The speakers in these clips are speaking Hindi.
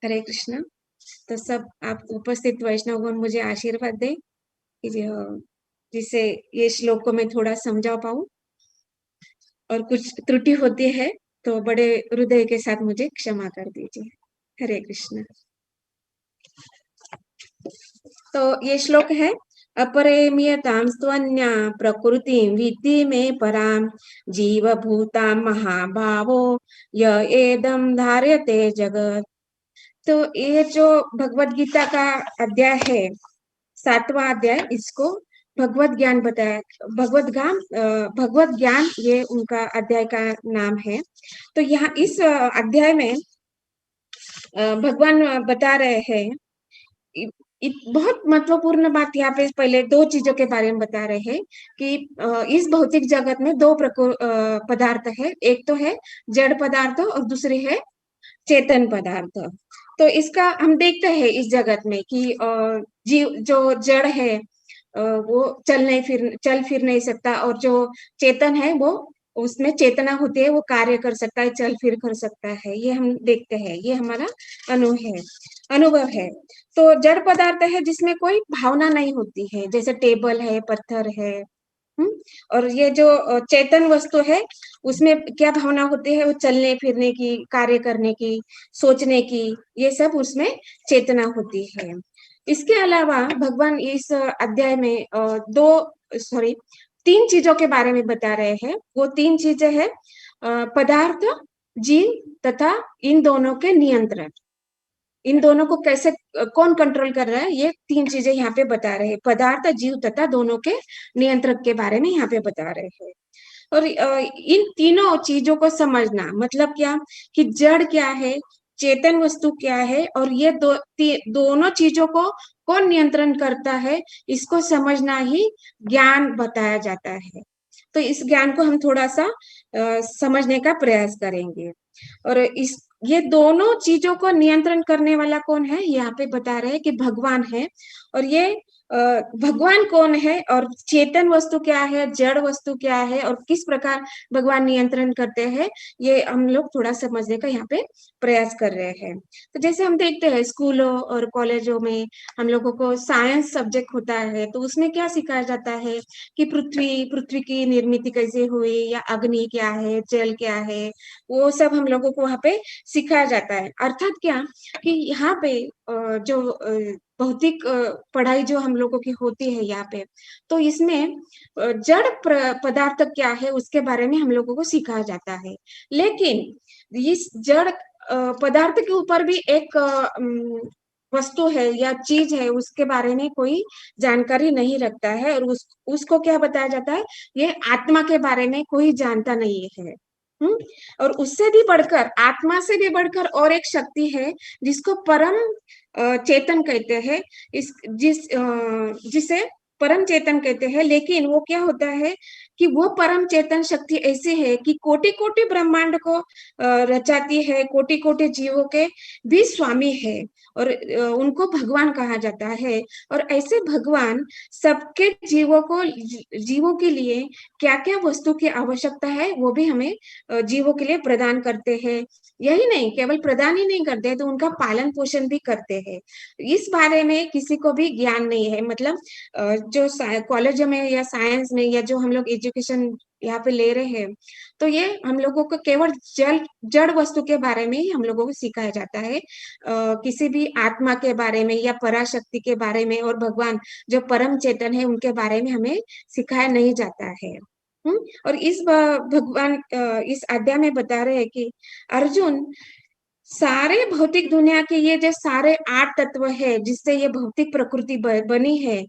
हरे कृष्ण। तो सब आप उपस्थित वैष्णवगण मुझे आशीर्वाद दें कि जिससे ये श्लोक को मैं थोड़ा समझा पाऊं, और कुछ त्रुटि होती है तो बड़े हृदय के साथ मुझे क्षमा कर दीजिए। हरे कृष्ण। तो ये श्लोक है, अपरेम्यतां स्त्वन्या प्रकृतिं विद्धि मे परां जीवभूतां महाभावो य एदं धार्यते जगत्। तो ये जो भगवत गीता का अध्याय है, 7वां अध्याय, इसको भगवत ज्ञान बताया। भगवत ज्ञान ये उनका अध्याय का नाम है। तो यहाँ इस अध्याय में भगवान बता रहे हैं, बहुत महत्वपूर्ण बात यहाँ पे पहले दो चीजों के बारे में बता रहे हैं कि इस भौतिक जगत में दो पदार्थ है, एक तो है जड़ पदार्थ और दूसरी है चेतन पदार्थ। तो इसका हम देखते हैं इस जगत में कि जीव जो जड़ है वो चल फिर नहीं सकता, और जो चेतन है वो उसमें चेतना होती है, वो कार्य कर सकता है, चल फिर कर सकता है। ये हम देखते हैं, ये हमारा अनुभव है। तो जड़ पदार्थ है जिसमें कोई भावना नहीं होती है, जैसे टेबल है, पत्थर है। हम्म। और ये जो चेतन वस्तु है उसमें क्या भावना होती है, वो चलने फिरने की, कार्य करने की, सोचने की, ये सब उसमें चेतना होती है। इसके अलावा भगवान इस अध्याय में तीन चीजों के बारे में बता रहे हैं। वो तीन चीजें हैं पदार्थ, जीव तथा इन दोनों के नियंत्रण। इन दोनों को कैसे कौन कंट्रोल कर रहा है, ये तीन चीजें यहाँ पे बता रहे हैं। पदार्थ, जीव तथा दोनों के नियंत्रक के बारे में यहाँ पे बता रहे हैं। और इन तीनों चीजों को समझना मतलब क्या, कि जड़ क्या है, चेतन वस्तु क्या है, और ये दोनों चीजों को कौन नियंत्रण करता है, इसको समझना ही ज्ञान बताया जाता है। तो इस ज्ञान को हम थोड़ा सा समझने का प्रयास करेंगे। और ये दोनों चीजों को नियंत्रण करने वाला कौन है, यहाँ पे बता रहे हैं कि भगवान है। और ये भगवान कौन है, और चेतन वस्तु क्या है, जड़ वस्तु क्या है, और किस प्रकार भगवान नियंत्रण करते हैं, ये हम लोग थोड़ा समझने का यहाँ पे प्रयास कर रहे हैं। तो जैसे हम देखते हैं स्कूलों और कॉलेजों में हम लोगों को साइंस सब्जेक्ट होता है, तो उसमें क्या सिखाया जाता है कि पृथ्वी की निर्मिति कैसे हुई, या अग्नि क्या है, जल क्या है, वो सब हम लोगों को वहाँ पे सिखाया जाता है। अर्थात क्या कि यहाँ पे जो भौतिक पढ़ाई जो हम लोगों की होती है यहाँ पे, तो इसमें जड़ पदार्थ क्या है उसके बारे में हम लोगों को सिखाया जाता है। लेकिन इस जड़ पदार्थ के ऊपर भी एक वस्तु है या चीज है, उसके बारे में कोई जानकारी नहीं रखता है, और उसको क्या बताया जाता है, ये आत्मा के बारे में कोई जानता नहीं है। और उससे भी बढ़कर, आत्मा से भी बढ़कर और एक शक्ति है जिसको परम चेतन कहते हैं। जिसे परम चेतन कहते हैं। लेकिन वो क्या होता है कि वो परम चेतन शक्ति ऐसी है कि कोटि कोटि ब्रह्मांड को रचाती है, कोटि कोटि जीवों के भी स्वामी है, और उनको भगवान कहा जाता है। और ऐसे भगवान सबके जीवों के लिए क्या क्या वस्तु की आवश्यकता है वो भी हमें जीवों के लिए प्रदान करते हैं। यही नहीं, केवल प्रदान ही नहीं करते, तो उनका पालन पोषण भी करते हैं। इस बारे में किसी को भी ज्ञान नहीं है। मतलब जो कॉलेज में या साइंस में या जो हम लोग एजुकेशन यहाँ पे ले रहे हैं, तो ये हम लोगों को केवल जड़ वस्तु के बारे में ही हम लोगों को सिखाया जाता है। किसी भी आत्मा के बारे में या पराशक्ति के बारे में और भगवान जो परम चेतन है उनके बारे में हमें सिखाया नहीं जाता है। और भगवान इस अध्याय में बता रहे हैं कि अर्जुन, सारे भौतिक दुनिया के ये जो सारे 8 तत्व है जिससे ये भौतिक प्रकृति बनी है,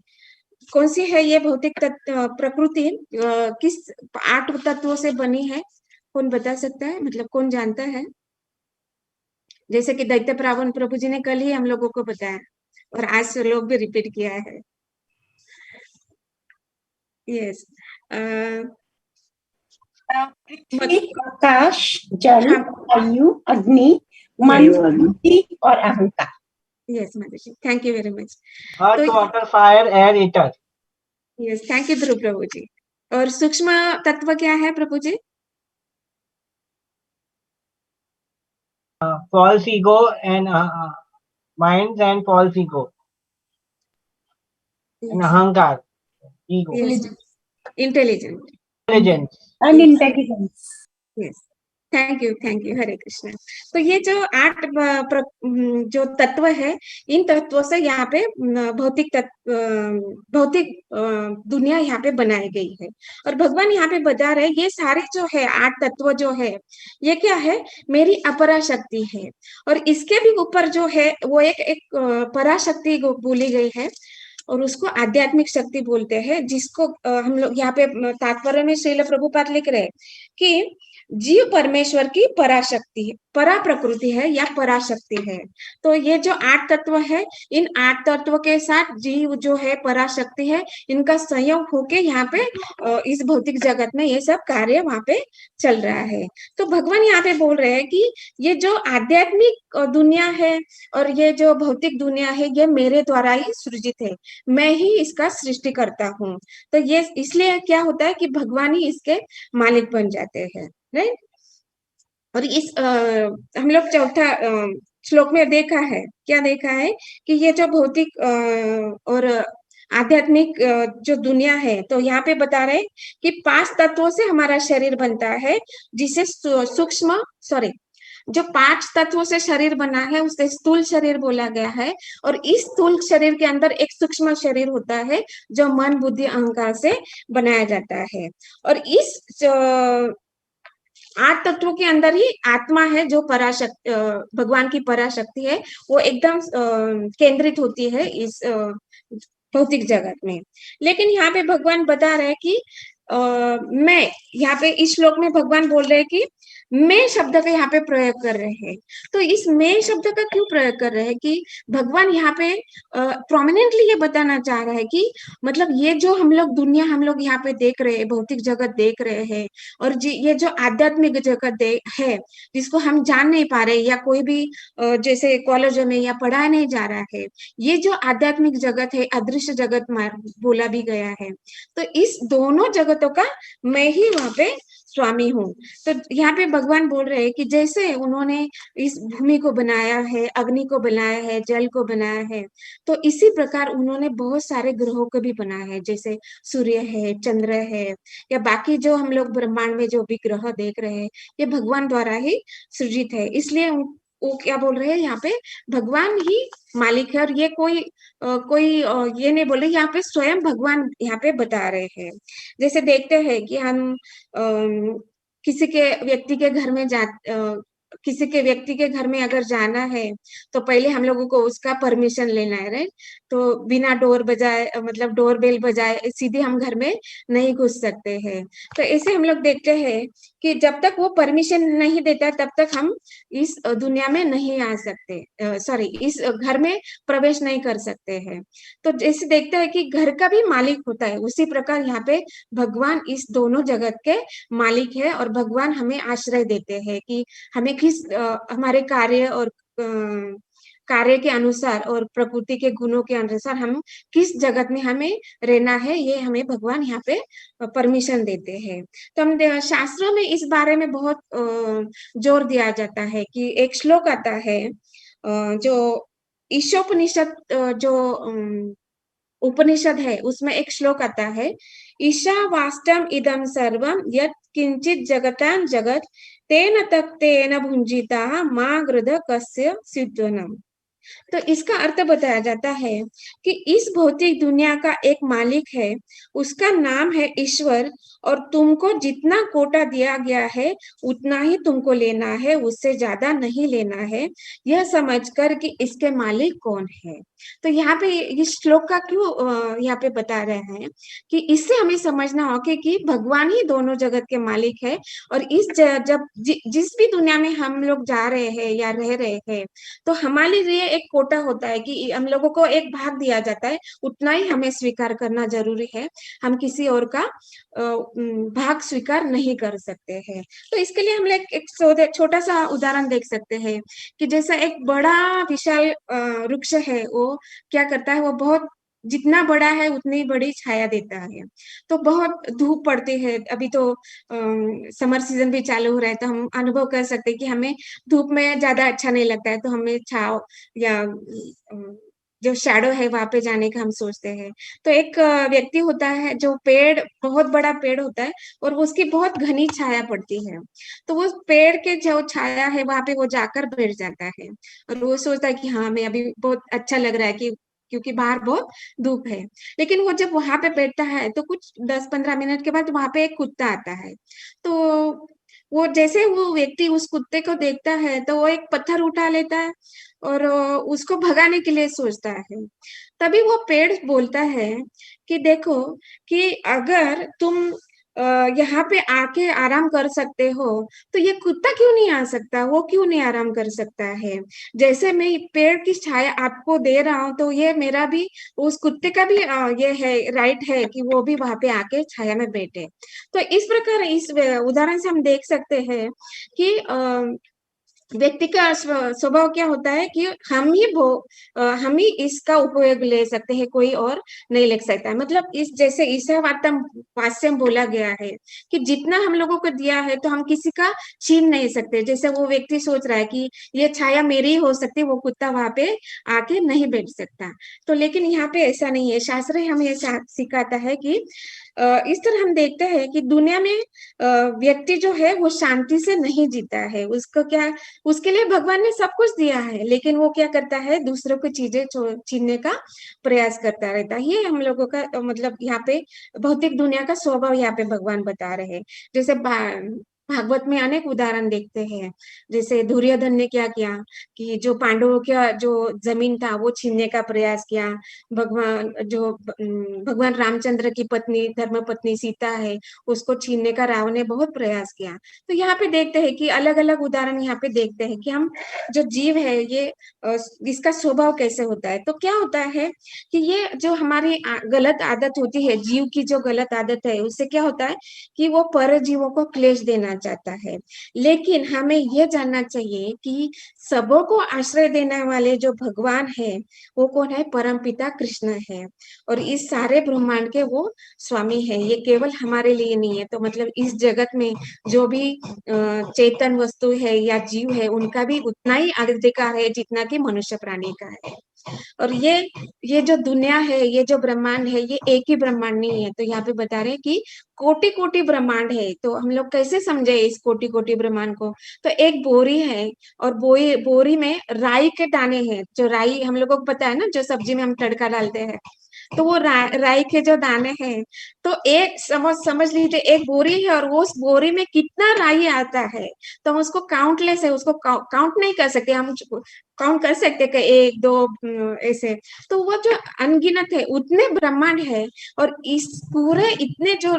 कौन सी है ये भौतिक प्रकृति, किस 8 तत्वों से बनी है, कौन बता सकता है, मतलब कौन जानता है? जैसे कि दैत्य प्रावन प्रभु जी ने कल ही हम लोगों को बताया, और आज से लोग भी रिपीट किया है। यस, पृथ्वी, आकाश, जल, हाँ, वायु, अग्नि, मन, बुद्धि और अहंकार। यस माता जी, thank you very much. Earth, water, fire and ether. Yes, thank you Dhruv Prabhu ji. और सूक्ष्म तत्व क्या है प्रभु जी? False ego and minds and false ego and Yes. ahankar, ego, Yes. Intelligent. intelligence. and intelligence. Yes, thank you, Hare Krishna. तो ये जो 8 जो तत्व है, इन तत्वों से यहाँ पे भौतिक दुनिया यहाँ पे बनाई गई है। और भगवान यहाँ पे बता रहे ये सारे जो है 8 तत्व जो है, ये क्या है, मेरी अपराशक्ति है। और इसके भी ऊपर जो है वो एक पराशक्ति बोली गई है, और उसको आध्यात्मिक शक्ति बोलते हैं, जिसको हम लोग यहाँ पे तात्पर्य में श्रील प्रभुपाद लिख रहे हैं कि जीव परमेश्वर की पराशक्ति है, परा प्रकृति है या पराशक्ति है। तो ये जो 8 तत्व है, इन 8 तत्व के साथ जीव जो है पराशक्ति है, इनका संयोग होके यहाँ पे इस भौतिक जगत में ये सब कार्य वहां पे चल रहा है। तो भगवान यहाँ पे बोल रहे हैं कि ये जो आध्यात्मिक दुनिया है और ये जो भौतिक दुनिया है, ये मेरे द्वारा ही सृजित है, मैं ही इसका सृष्टि करता हूँ। तो ये इसलिए क्या होता है कि भगवान ही इसके मालिक बन जाते हैं, राइट। और इस हम लोग चौथा श्लोक में देखा है, क्या देखा है कि ये जो भौतिक और आध्यात्मिक जो दुनिया है, तो यहाँ पे बता रहे कि 5 तत्वों से हमारा शरीर बनता है, जिसे सूक्ष्म जो 5 तत्वों से शरीर बना है उसे स्थूल शरीर बोला गया है। और इस स्थूल शरीर के अंदर एक सूक्ष्म शरीर होता है जो मन बुद्धि अहंकार से बनाया जाता है। और इस 8 तत्वों के अंदर ही आत्मा है, जो पराशक्ति भगवान की पराशक्ति है, वो एकदम केंद्रित होती है इस भौतिक जगत में। लेकिन यहाँ पे भगवान बता रहे हैं कि मैं, यहाँ पे इस श्लोक में भगवान बोल रहे हैं कि मैं शब्द का यहाँ पे प्रयोग कर रहे हैं। तो इस मैं शब्द का क्यों प्रयोग कर रहे हैं कि भगवान यहाँ पे प्रोमिनेंटली ये बताना चाह रहे हैं कि मतलब ये जो हम लोग यहाँ पे देख रहे हैं, भौतिक जगत देख रहे हैं, और ये जो आध्यात्मिक जगत है, जिसको हम जान नहीं पा रहे, या कोई भी जैसे कॉलेजों में या पढ़ाया नहीं जा रहा है, ये जो आध्यात्मिक जगत है, अदृश्य जगत बोला भी गया है। तो इस दोनों जगतों का मैं ही वहां पे स्वामी हूँ। तो यहाँ पे भगवान बोल रहे हैं कि जैसे उन्होंने इस भूमि को बनाया है, अग्नि को बनाया है, जल को बनाया है, तो इसी प्रकार उन्होंने बहुत सारे ग्रहों को भी बनाया है, जैसे सूर्य है, चंद्र है, या बाकी जो हम लोग ब्रह्मांड में जो भी ग्रह देख रहे हैं, ये भगवान द्वारा ही सृजित है। इसलिए वो क्या बोल रहे हैं यहाँ पे, भगवान ही मालिक है। और ये कोई ये नहीं बोल रहे, यहाँ पे स्वयं भगवान यहाँ पे बता रहे हैं। जैसे देखते हैं कि हम किसी के व्यक्ति के घर में किसी के व्यक्ति के घर में अगर जाना है, तो पहले हम लोगों को उसका परमिशन लेना है, राइट। तो बिना डोर बजाए, मतलब डोर बेल बजाए सीधे हम घर में नहीं घुस सकते हैं। तो ऐसे हम लोग देखते हैं कि जब तक वो परमिशन नहीं देता, तब तक हम इस दुनिया में नहीं आ सकते, इस घर में प्रवेश नहीं कर सकते हैं। तो जैसे देखते हैं कि घर का भी मालिक होता है, उसी प्रकार यहाँ पे भगवान इस दोनों जगत के मालिक है। और भगवान हमें आश्रय देते हैं कि हमें हमारे कार्य और कार्य के अनुसार और प्रकृति के गुणों के अनुसार हम किस जगत में हमें रहना है, ये हमें भगवान यहाँ पे परमिशन देते हैं। तो हम शास्त्रों में इस बारे में बहुत जोर दिया जाता है कि एक श्लोक आता है जो ईशोपनिषद जो उपनिषद है, उसमें एक श्लोक आता है, ईशावास्टम इदम सर्वम यत् किंचित जगतां जगत तेन तक्तेन भुंजिता मा गृध कस्य सिद्धनम। तो इसका अर्थ बताया जाता है कि इस भौतिक दुनिया का एक मालिक है, उसका नाम है ईश्वर, और तुमको जितना कोटा दिया गया है उतना ही तुमको लेना है, उससे ज्यादा नहीं लेना है, यह समझकर कि इसके मालिक कौन है। तो यहाँ पे इस श्लोक का क्यों यहाँ पे बता रहे हैं कि इससे हमें समझना होगा कि भगवान ही दोनों जगत के मालिक है। और जिस भी दुनिया में हम लोग जा रहे हैं या रह रहे हैं, तो हमारे लिए एक कोटा होता है कि हम लोगों को एक भाग दिया जाता है, उतना ही हमें स्वीकार करना जरूरी है, हम किसी और का भाग स्वीकार नहीं कर सकते हैं। तो इसके लिए हम एक छोटा सा उदाहरण देख सकते हैं कि जैसा एक बड़ा विशाल वृक्ष है, वो क्या करता है, वो बहुत जितना बड़ा है उतनी बड़ी छाया देता है। तो बहुत धूप पड़ती है, अभी तो समर सीजन भी चालू हो रहा है, तो हम अनुभव कर सकते हैं कि हमें धूप में ज्यादा अच्छा नहीं लगता है, तो हमें छाव या जो शैडो है वहां पे जाने का हम सोचते हैं। तो एक व्यक्ति होता है जो पेड़, बहुत बड़ा पेड़ होता है और उसकी बहुत घनी छाया पड़ती है, तो उस पेड़ के जो छाया है वहां पे वो जाकर बैठ जाता है और वो सोचता है कि हाँ हमें अभी बहुत अच्छा लग रहा है कि क्योंकि बाहर बहुत धूप है। लेकिन वो जब वहां पे बैठता है तो कुछ 10-15 मिनट के बाद वहां पे एक कुत्ता आता है। तो वो जैसे वो व्यक्ति उस कुत्ते को देखता है तो वो एक पत्थर उठा लेता है और उसको भगाने के लिए सोचता है। तभी वो पेड़ बोलता है कि देखो, कि अगर तुम यहाँ पे आके आराम कर सकते हो तो ये कुत्ता क्यों नहीं आ सकता, वो क्यों नहीं आराम कर सकता है। जैसे मैं पेड़ की छाया आपको दे रहा हूँ तो ये मेरा भी, उस कुत्ते का भी ये है, राइट है कि वो भी वहां पे आके छाया में बैठे। तो इस प्रकार इस उदाहरण से हम देख सकते हैं कि व्यक्ति का स्वभाव क्या होता है कि हम ही इसका उपयोग ले सकते हैं, कोई और नहीं ले सकता है। मतलब इस जैसे ईसावास्यम वास्यम बोला गया है कि जितना हम लोगों को दिया है तो हम किसी का छीन नहीं सकते। जैसे वो व्यक्ति सोच रहा है कि ये छाया मेरी ही हो सकती है, वो कुत्ता वहां पे आके नहीं बैठ सकता। तो लेकिन यहाँ पे ऐसा नहीं है, शास्त्र हमें सिखाता है कि इस तरह हम देखते हैं कि दुनिया में व्यक्ति जो है वो शांति से नहीं जीता है। उसको क्या, उसके लिए भगवान ने सब कुछ दिया है, लेकिन वो क्या करता है, दूसरों को चीजें छीनने का प्रयास करता रहता है। ये हम लोगों का मतलब यहाँ पे भौतिक दुनिया का स्वभाव यहाँ पे भगवान बता रहे हैं। जैसे भागवत में अनेक उदाहरण देखते हैं। जैसे दुर्योधन ने क्या किया कि जो पांडवों का जो जमीन था वो छीनने का प्रयास किया। भगवान रामचंद्र की पत्नी, धर्म पत्नी सीता है, उसको छीनने का रावण ने बहुत प्रयास किया। तो यहाँ पे देखते हैं कि अलग अलग उदाहरण यहाँ पे देखते हैं कि हम जो जीव है ये इसका स्वभाव कैसे होता है। तो क्या होता है कि ये जो हमारी गलत आदत होती है, जीव की जो गलत आदत है, उससे क्या होता है कि वो पर जीवों को क्लेश देना चाहता है। लेकिन हमें यह जानना चाहिए कि सबों को आश्रय देने वाले जो भगवान है वो कौन है, परम पिता कृष्ण है और इस सारे ब्रह्मांड के वो स्वामी है। ये केवल हमारे लिए नहीं है। तो मतलब इस जगत में जो भी चेतन वस्तु है या जीव है उनका भी उतना ही अधिकार है जितना कि मनुष्य प्राणी का है। और ये जो दुनिया है, ये जो ब्रह्मांड है, ये एक ही ब्रह्मांड नहीं है। तो यहाँ पे बता रहे हैं कि कोटि कोटि ब्रह्मांड है। तो हम लोग कैसे समझे इस कोटि कोटि ब्रह्मांड को। तो एक बोरी है और बोरी में राई के दाने हैं। जो राई हम लोगों को पता है ना, जो सब्जी में हम तड़का डालते हैं, तो वो राई के जो दाने हैं, तो एक समझ लीजिए एक बोरी है और वो उस बोरी में कितना राई आता है। तो हम उसको काउंटलेस है, उसको काउंट नहीं कर सकते। हम काउंट कर सकते कि 1 2 ऐसे। तो वो जो अनगिनत है उतने ब्रह्मांड है। और इस पूरे इतने जो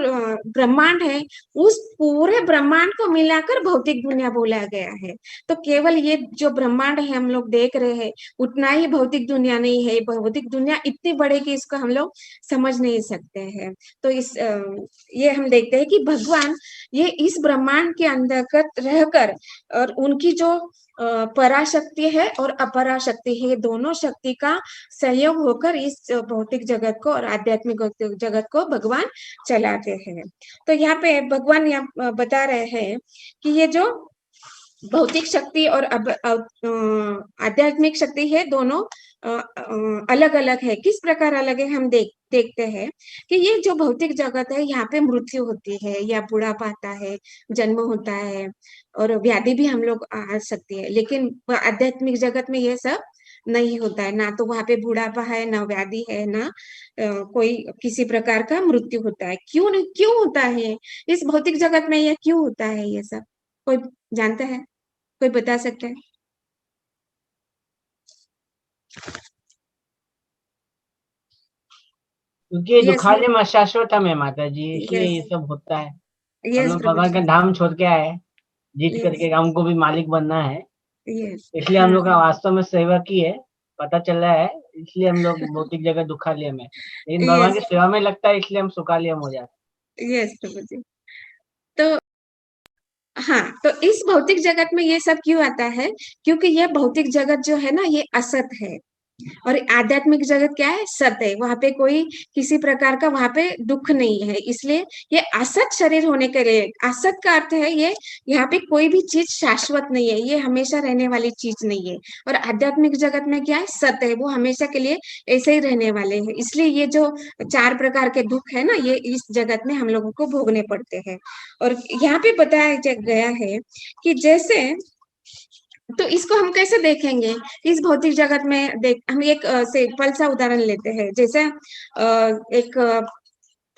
ब्रह्मांड है, उस पूरे ब्रह्मांड को मिलाकर भौतिक दुनिया बोला गया है। तो केवल ये जो ब्रह्मांड है हम लोग देख रहे हैं, उतना ही भौतिक दुनिया नहीं है। भौतिक दुनिया इतनी बड़ी कि इसको हम लोग समझ नहीं सकते हैं। तो ये हम देखते हैं कि भगवान ये इस ब्रह्मांड के अंतर्गत रहकर और उनकी जो पराशक्ति है और अपराशक्ति है, दोनों शक्ति का सहयोग होकर इस भौतिक जगत को और आध्यात्मिक जगत को भगवान चलाते हैं। तो यहाँ पे भगवान यहाँ बता रहे हैं कि ये जो भौतिक शक्ति और आध्यात्मिक शक्ति है, दोनों अलग अलग है। किस प्रकार अलग है हम देखते हैं कि ये जो भौतिक जगत है यहाँ पे मृत्यु होती है या बुढ़ापा आता है, जन्म होता है और व्याधि भी हम लोग आ सकती है। लेकिन आध्यात्मिक जगत में ये सब नहीं होता है। ना तो वहां पे बुढ़ापा है, ना व्याधि है, ना कोई किसी प्रकार का मृत्यु होता है। क्यों होता है इस भौतिक जगत में, ये क्यों होता है ये सब, कोई जानता है, कोई बता सकता है? क्योंकि यस दुखालय शाश्वत है माता जी, इसलिए यस ये सब होता है। हम यस लोग प्रभु भगवान जी। का धाम छोड़ के आए हैं, जीत यस करके हमको भी मालिक बनना है। यस इसलिए हम लोग का वास्तव में सेवा की है, पता चल रहा है। इसलिए हम लोग भौतिक जगह दुखालय में, लेकिन भगवान की यस सेवा में लगता है, इसलिए हम सुखालय में हो जाते यस प्रभु जी। तो हाँ, तो इस भौतिक जगत में ये सब क्यों आता है, क्योंकि ये भौतिक जगत जो है ना ये असत है। और आध्यात्मिक जगत क्या है? सत है, वहां पे कोई किसी प्रकार का वहां पे दुख नहीं है, इसलिए ये असत शरीर होने के लिए, असत का अर्थ है ये यहाँ पे कोई भी चीज शाश्वत नहीं है, ये हमेशा रहने वाली चीज नहीं है। और आध्यात्मिक जगत में क्या है? सत है, वो हमेशा के लिए ऐसे ही रहने वाले हैं, इसलिए ये जो 4 प्रकार के दुख है ना, ये इस जगत में हम लोगों को भोगने पड़ते हैं। और यहाँ पे बताया गया है कि जैसे, तो इसको हम कैसे देखेंगे इस भौतिक जगत में? देख, हम एक सिंपल सा उदाहरण लेते हैं, जैसे एक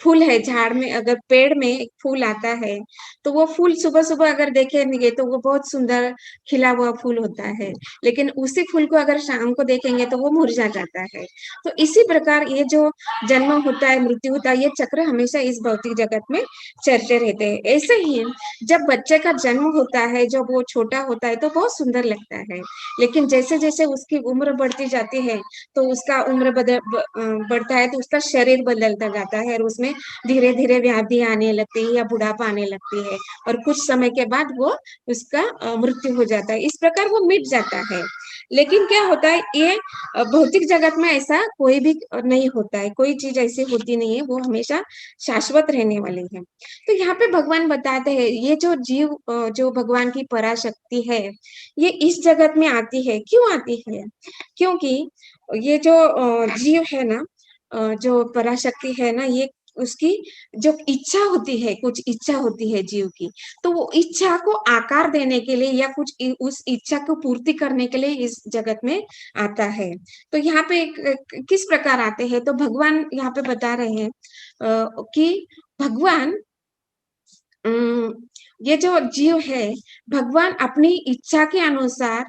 फूल है झाड़ में, अगर पेड़ में एक फूल आता है, तो वो फूल सुबह सुबह अगर देखेंगे तो वो बहुत सुंदर खिला हुआ फूल होता है, लेकिन उसी फूल को अगर शाम को देखेंगे तो वो मुरझा जाता है। तो इसी प्रकार ये जो जन्म होता है, मृत्यु होता है, ये चक्र हमेशा इस भौतिक जगत में चलते रहते हैं। ऐसे ही जब बच्चे का जन्म होता है, जब वो छोटा होता है तो बहुत सुंदर लगता है, लेकिन जैसे जैसे उसकी उम्र बढ़ती जाती है, तो उसका उम्र बढ़ता है, तो उसका शरीर बदलता जाता है, और उसमें धीरे धीरे व्याधि आने लगती है या बुढ़ापा आने लगती है, और कुछ समय के बाद वो उसका मृत्यु हो जाता है, इस प्रकार वो मिट जाता है। लेकिन क्या होता है, ये भौतिक जगत में ऐसा कोई भी नहीं होता है, कोई चीज ऐसी होती नहीं है, वो हमेशा शाश्वत रहने वाली है। तो यहाँ पे भगवान बताते हैं, ये जो जीव जो भगवान की पराशक्ति है, ये इस जगत में आती है, क्यों आती है? क्योंकि ये जो जीव है ना, जो पराशक्ति है ना, ये उसकी जो इच्छा होती है, कुछ इच्छा होती है जीव की, तो वो इच्छा को आकार देने के लिए या कुछ उस इच्छा को पूर्ति करने के लिए इस जगत में आता है। तो यहाँ पे किस प्रकार आते हैं, तो भगवान यहाँ पे बता रहे हैं कि भगवान, ये जो जीव है, भगवान अपनी इच्छा के अनुसार,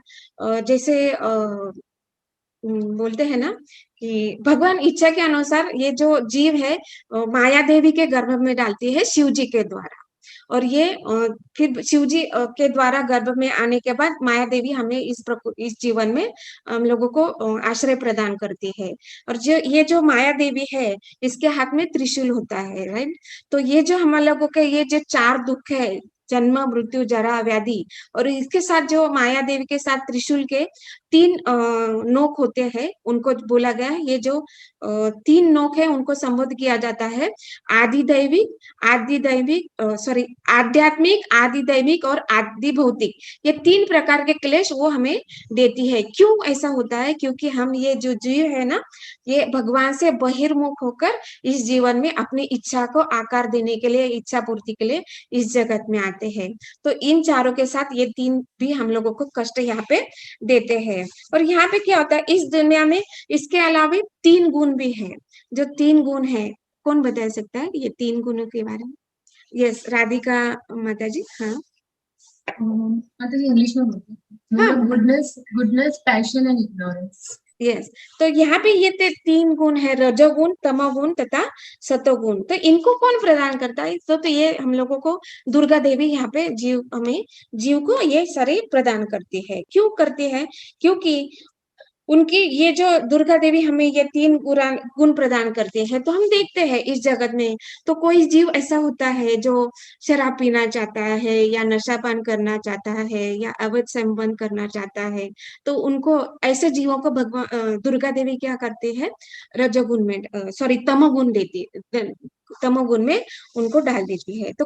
जैसे बोलते हैं ना कि भगवान इच्छा के अनुसार ये जो जीव है, माया देवी के गर्भ में डालती है शिव जी के द्वारा, और ये फिर शिव जी के द्वारा गर्भ में आने के बाद माया देवी हमें इस जीवन में हम लोगों को आश्रय प्रदान करती है। और जो ये जो माया देवी है, इसके हाथ में त्रिशूल होता है, राइट? तो ये जो हम लोगों के ये जो 4 दुख है, जन्म, मृत्यु, जरा, व्याधि, और इसके साथ जो माया देवी के साथ त्रिशूल के 3 नोक होते हैं, उनको बोला गया है, ये जो 3 नोक है, उनको संबोधित किया जाता है आध्यात्मिक, आदि दैविक और आदि भौतिक। ये 3 प्रकार के क्लेश वो हमें देती है। क्यों ऐसा होता है? क्योंकि हम ये जो जीव है ना, ये भगवान से बहिर्मुख होकर इस जीवन में अपनी इच्छा को आकार देने के लिए, इच्छा पूर्ति के लिए इस जगत में आते हैं। तो इन चारों के साथ ये 3 भी हम लोगों को कष्ट यहाँ पे देते हैं। और यहाँ पे क्या होता है, इस दुनिया में इसके अलावा 3 गुण भी है। जो 3 गुण है, कौन बता सकता है ये 3 गुणों के बारे में? यस, राधिका माता जी। हाँ माता जी इंग्लिश में बोलते हैं, हाँ, goodness, passion and ignorance. Yes. तो यहाँ पे ये 3 गुण है, रजोगुण, तमोगुण तथा सतोगुण। तो इनको कौन प्रदान करता है? तो ये हम लोगों को दुर्गा देवी यहाँ पे जीव को ये सारे प्रदान करती है। क्यों करती है? क्योंकि उनकी ये जो दुर्गा देवी हमें ये 3 गुण प्रदान करते हैं। तो हम देखते हैं इस जगत में, तो कोई जीव ऐसा होता है जो शराब पीना चाहता है, या नशापान करना चाहता है, या अवैध संबंध करना चाहता है, तो उनको, ऐसे जीवों को भगवान दुर्गा देवी क्या करते हैं, रजोगुण में, सॉरी, तमोगुण देती, तमोगुण में उनको डाल देती है। तो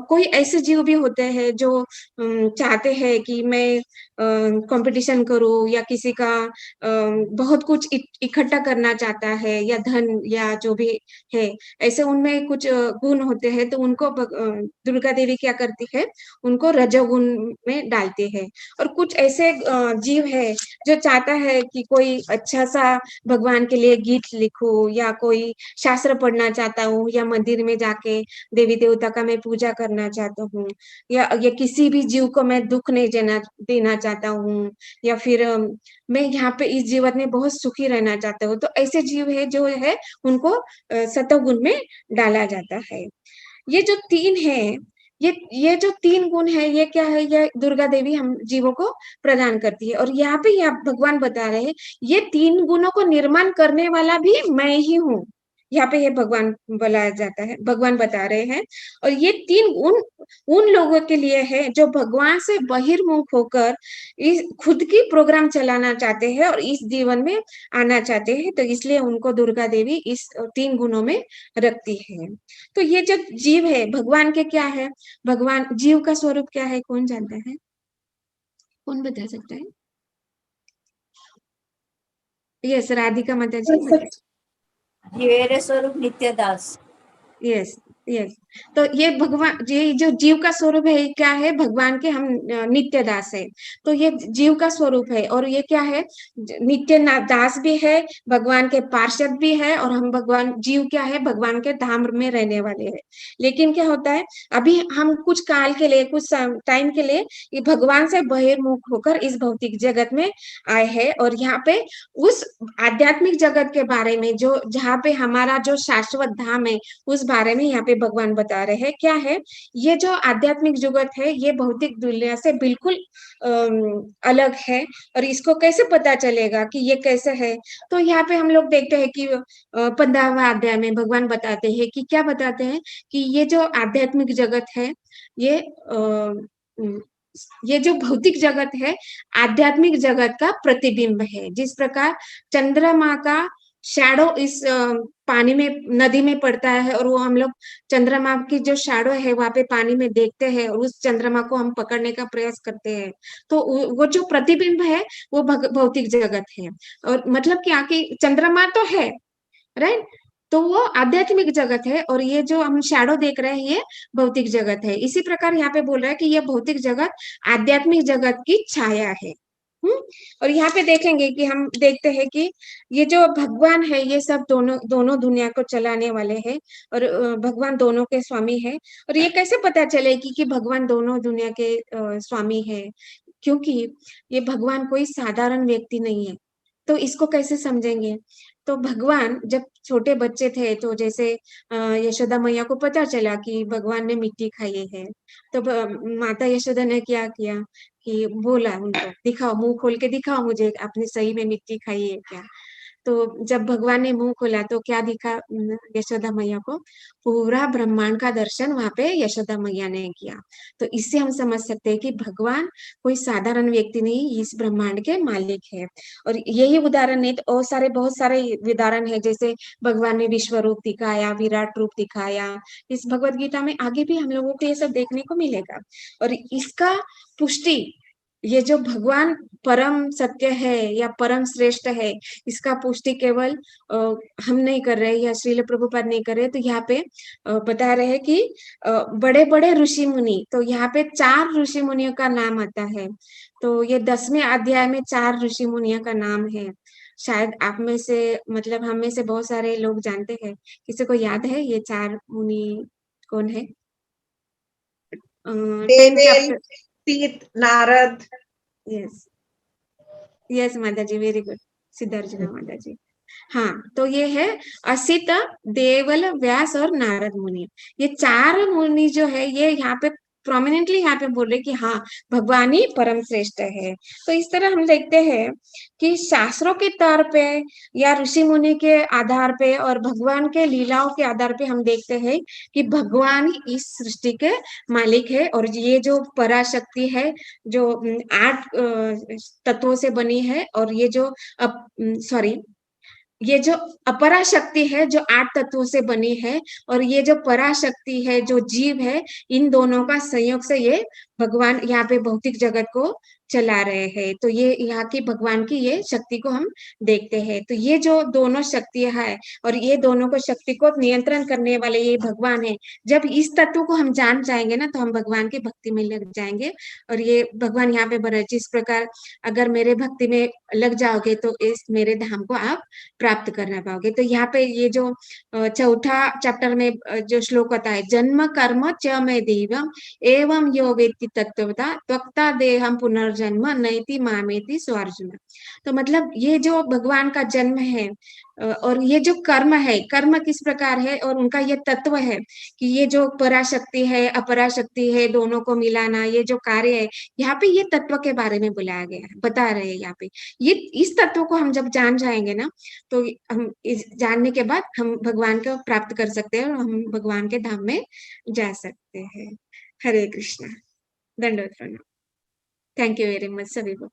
कोई ऐसे जीव भी होते हैं जो चाहते हैं कि मैं कंपटीशन करूं, या किसी का बहुत कुछ इकट्ठा करना चाहता है, या धन, या जो भी है, ऐसे उनमें कुछ गुण होते हैं, तो उनको दुर्गा देवी क्या करती है, उनको रजोगुण में डालती है। और कुछ ऐसे जीव है जो चाहता है कि कोई अच्छा सा भगवान के लिए गीत लिखूं, या कोई शास्त्र पढ़ना चाहता हूँ, या मंदिर में जाके देवी देवता का मैं पूजा करना चाहता हूँ, या किसी भी जीव को मैं दुख नहीं देना चाहता हूँ, या फिर मैं यहाँ पे इस जीवन में बहुत सुखी रहना चाहता हूँ। तो ऐसे जीव है जो है, उनको सतोगुण में डाला जाता है। ये जो 3 है, ये जो 3 गुण है, ये क्या है, ये दुर्गा देवी हम जीवों को प्रदान करती है। और यहाँ पे भगवान बता रहे हैं, ये 3 गुणों को निर्माण करने वाला भी मैं ही हूँ। यहाँ पे ये भगवान बुलाया जाता है, भगवान बता रहे हैं। और ये 3 उन लोगों के लिए है जो भगवान से बहिर्मुख होकर इस खुद की प्रोग्राम चलाना चाहते हैं और इस जीवन में आना चाहते हैं, तो इसलिए उनको दुर्गा देवी इस 3 गुणों में रखती है। तो ये जब जीव है, भगवान के क्या है? भगवान जीव का स्वरूप क्या है? कौन जानता है? कौन बता सकता है? यस, राधिका माता जी बताइए। जीवेरे स्वरूप नित्य दास। Yes, yes. तो ये भगवान, ये जो जीव का स्वरूप है, ये क्या है? भगवान के हम नित्य दास है। तो ये जीव का स्वरूप है और ये क्या है? नित्य दास भी है, भगवान के पार्षद भी है, और हम भगवान जीव क्या है? भगवान के धाम में रहने वाले हैं। लेकिन क्या होता है, अभी हम कुछ काल के लिए, कुछ टाइम के लिए ये भगवान से बहिर्मुख होकर इस भौतिक जगत में आए हैं, और यहाँ पे उस आध्यात्मिक जगत के बारे में, जो जहाँ पे हमारा जो शाश्वत धाम है, उस बारे में यहाँ पे भगवान बता रहे हैं। क्या है? ये जो आध्यात्मिक जगत है, ये भौतिक दुनिया से बिल्कुल अलग है। और इसको कैसे पता चलेगा कि ये कैसे है? तो यहाँ पे हम लोग देखते हैं कि 15वां अध्याय में भगवान बताते हैं कि क्या बताते हैं कि ये जो आध्यात्मिक जगत है, ये ये जो भौतिक जगत है, आध्यात्मिक जगत का प्रतिबिंब है। जिस प्रकार चंद्रमा का शैडो इस पानी में, नदी में पड़ता है, और वो हम लोग चंद्रमा की जो शैडो है वहां पे पानी में देखते हैं, और उस चंद्रमा को हम पकड़ने का प्रयास करते हैं। तो वो जो प्रतिबिंब है, वो भौतिक जगत है। और मतलब क्या कि चंद्रमा तो है, राइट? तो वो आध्यात्मिक जगत है, और ये जो हम शैडो देख रहे हैं, ये भौतिक जगत है। इसी प्रकार यहाँ पे बोल रहा है कि ये भौतिक जगत आध्यात्मिक जगत की छाया है। और यहाँ पे देखेंगे कि हम देखते हैं कि ये जो भगवान है, ये सब दोनों दोनों दुनिया को चलाने वाले हैं, और भगवान दोनों के स्वामी है। और ये कैसे पता चलेगी कि भगवान दोनों दुनिया के स्वामी है? क्योंकि ये भगवान कोई साधारण व्यक्ति नहीं है। तो इसको कैसे समझेंगे? तो भगवान जब छोटे बच्चे थे, तो जैसे यशोदा मैया को पता चला कि भगवान ने मिट्टी खाई है, तो माता यशोदा ने क्या किया कि बोला उनको, दिखाओ, मुंह खोल के दिखाओ मुझे, आपने सही में मिट्टी खाई है क्या? तो जब भगवान ने मुंह खोला, तो क्या दिखा यशोदा मैया को? पूरा ब्रह्मांड का दर्शन वहां पे यशोदा मैया ने किया। तो इससे हम समझ सकते हैं कि भगवान कोई साधारण व्यक्ति नहीं, इस ब्रह्मांड के मालिक है। और यही उदाहरण नहीं तो और सारे, बहुत सारे उदाहरण है। जैसे भगवान ने विश्व रूप दिखाया, विराट रूप दिखाया। इस भगवत गीता में आगे भी हम लोगों को ये सब देखने को मिलेगा। और इसका पुष्टि, ये जो भगवान परम सत्य है या परम श्रेष्ठ है, इसका पुष्टि केवल हम नहीं कर रहे, या श्रील प्रभुपाद नहीं कर रहे। तो यहाँ पे बता रहे हैं कि बड़े बड़े ऋषि मुनि, तो यहाँ पे 4 ऋषि मुनियों का नाम आता है। तो ये 10वें अध्याय में 4 ऋषि मुनियों का नाम है। शायद आप में से, मतलब हम में से बहुत सारे लोग जानते हैं। किसी को याद है ये 4 मुनि कौन है? 10 देवेल, चैप्टर। तीत, नारद। यस, यस माता जी, वेरी गुड, सिद्धार्जुना माता जी। हाँ, तो ये है असित, देवल, व्यास और नारद मुनि। ये 4 मुनि जो है, ये यहाँ पे प्रोमिनेंटली यहाँ पे बोल रहे कि हाँ, भगवान ही परम श्रेष्ठ है। तो इस तरह हम देखते हैं कि शास्त्रों के तौर पे, या ऋषि मुनि के आधार पे, और भगवान के लीलाओं के आधार पे हम देखते हैं कि भगवान ही इस सृष्टि के मालिक है। और ये जो पराशक्ति है, जो 8 तत्वों से बनी है, और ये जो सॉरी, ये जो अपराशक्ति है, जो 8 तत्वों से बनी है, और ये जो पराशक्ति है, जो जीव है, इन दोनों का संयोग से ये भगवान यहाँ पे भौतिक जगत को चला रहे हैं। तो ये यहाँ की भगवान की ये शक्ति को हम देखते हैं। तो ये जो दोनों शक्तियां है, और ये दोनों को शक्ति को नियंत्रण करने वाले ये भगवान है। जब इस तत्व को हम जान जाएंगे ना, तो हम भगवान की भक्ति में लग जाएंगे। और ये भगवान यहाँ पे बने, जिस प्रकार अगर मेरे भक्ति में लग जाओगे, तो इस मेरे धाम को आप प्राप्त करना पाओगे। तो यहाँ पे ये जो 4था चैप्टर में जो श्लोक होता है, जन्म कर्म च में देवम एवं यो वेत्ति इति तत्वता त्वक्ता देहम पुनर्जन्म नैति मामेति स्वार्जुन। तो मतलब ये जो भगवान का जन्म है और ये जो कर्म है, कर्म किस प्रकार है और उनका ये तत्व है कि ये जो पराशक्ति है अपराशक्ति है दोनों को मिलाना, ये जो कार्य है, यहाँ पे ये तत्व के बारे में बुलाया गया है, बता रहे हैं यहाँ पे। ये इस तत्व को हम जब जान जाएंगे ना, तो हम इस जानने के बाद हम भगवान को प्राप्त कर सकते हैं और हम भगवान के धाम में जा सकते हैं। हरे कृष्णा, दंडवत प्रणाम। थैंक यू वेरी मच सभी को।